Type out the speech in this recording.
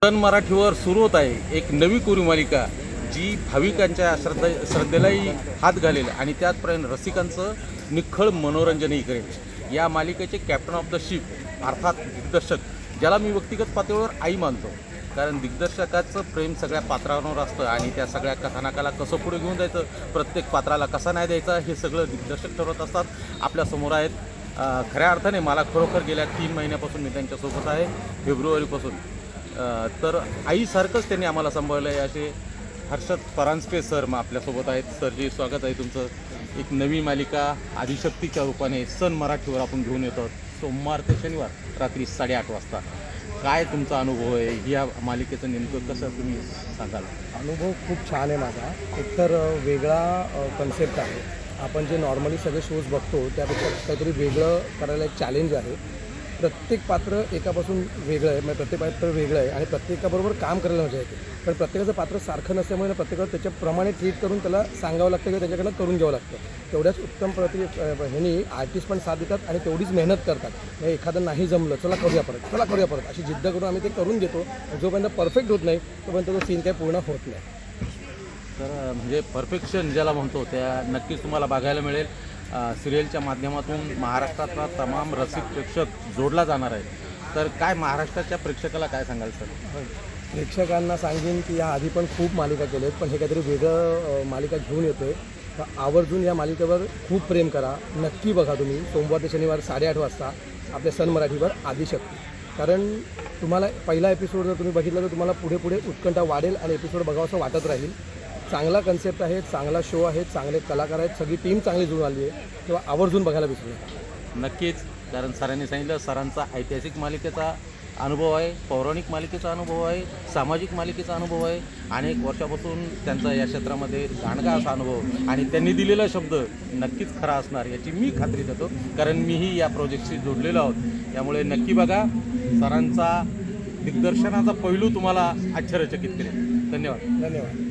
सन मराठीवर सुरू होत आहे एक नवी कोरी मालिका जी भाविकांच्या श्रद्धेलाही हात घालेल आणि त्याचप्रमाणे रसिकांचं निखळ मनोरंजनही करेल। या मालिकेचे कॅप्टन ऑफ द शिप अर्थात दिग्दर्शक, ज्याला मी व्यक्तिगत पातळीवर आई मानतो, कारण दिग्दर्शकाचं प्रेम सगळ्या पात्रांवर असतं आणि त्या सगळ्या कथानकाला कसं पुढे घेऊन जायचं, प्रत्येक पात्राला कसा न्याय द्यायचा, हे सगळं दिग्दर्शक ठरवत असतात। आपल्यासमोर आहेत खऱ्या अर्थाने मला खरोखर गेल्या 3 महिन्यापासून मी त्यांच्यासोबत आहे, फेब्रुवारीपासून। तर आईसारखंच त्यांनी आम्हाला सांभाळलं आहे असे हर्षद परांजपे सर मग आपल्यासोबत आहेत। सरजी, स्वागत आहे तुमचं। एक नवी मालिका आदिशक्तीच्या रूपाने सन मराठीवर आपण घेऊन येतो, सोमवार ते शनिवार रात्री 8:30 वाजता। काय तुमचा अनुभव आहे या मालिकेचं, नेमकं कसं तुम्ही सांगाल? अनुभव खूप छान आहे माझा। एकतर वेगळा कन्सेप्ट आहे। आपण जे नॉर्मली सगळे शोज बघतो त्यापेक्षा काहीतरी वेगळं करायला एक चॅलेंज आहे। प्रत्येक पात्र एकापासून वेगळं आहे, म्हणजे प्रत्येक पात्र वेगळं आहे आणि प्रत्येकाबरोबर काम करायला मजा येते। पण प्रत्येकाचं पात्र सारखं नसल्यामुळे प्रत्येकाला त्याच्याप्रमाणे ट्रीट करून त्याला सांगावं लागतं किंवा त्याच्याकडनं करून घ्यावं लागतं। तेवढ्याच उत्तम ह्यांनी आर्टिस्ट पण साथ देतात आणि तेवढीच मेहनत करतात। म्हणजे एखादं नाही जमलं, चला करूया परत अशी जिद्द करून आम्ही ते करून देतो। जोपर्यंत परफेक्ट होत नाही तोपर्यंत तो सीन काही पूर्ण होत नाही। तर म्हणजे परफेक्शन ज्याला म्हणतो त्या नक्कीच तुम्हाला बघायला मिळेल। सिरियलच्या माध्यमातून महाराष्ट्रातला तमाम रसिक प्रेक्षक जोडला जाणार आहे। तर काय महाराष्ट्राच्या प्रेक्षकाला काय सांगाल सर? प्रेक्षकांना सांगेन की या आधी पण खूप मालिका केल्या आहेत, पण हे काहीतरी वेगळं मालिका घेऊन येतो आहे। तर आवर्जून या मालिकेवर खूप प्रेम करा, नक्की बघा तुम्ही। सोमवार ते शनिवार 8:30 वाजता आपल्या सन मराठीवर आदिशक्ती। कारण तुम्हाला पहिला एपिसोड जर तुम्ही बघितला तर तुम्हाला पुढे पुढे उत्कंठा वाढेल आणि एपिसोड बघावंसं वाटत राहील। चांगला कन्सेप्ट आहे, चांगला शो आहे, चांगले कलाकार आहेत, सगळी टीम चांगली जुळून आली आहे, तेव्हा आवर्जून बघायला विसरू नका। नक्कीच, कारण सरांनी सांगितलं सरांचा ऐतिहासिक मालिकेचा अनुभव आहे, पौराणिक मालिकेचा अनुभव आहे, सामाजिक मालिकेचा अनुभव आहे। अनेक वर्षापासून त्यांचा या क्षेत्रामध्ये दांडगा असा अनुभव आणि त्यांनी दिलेला शब्द नक्कीच खरा असणार याची मी खात्री देतो, कारण मीही या प्रोजेक्टशी जोडलेलो आहोत। त्यामुळे नक्की बघा, सरांचा दिग्दर्शनाचा पैलू तुम्हाला आश्चर्यचकित करेल। धन्यवाद।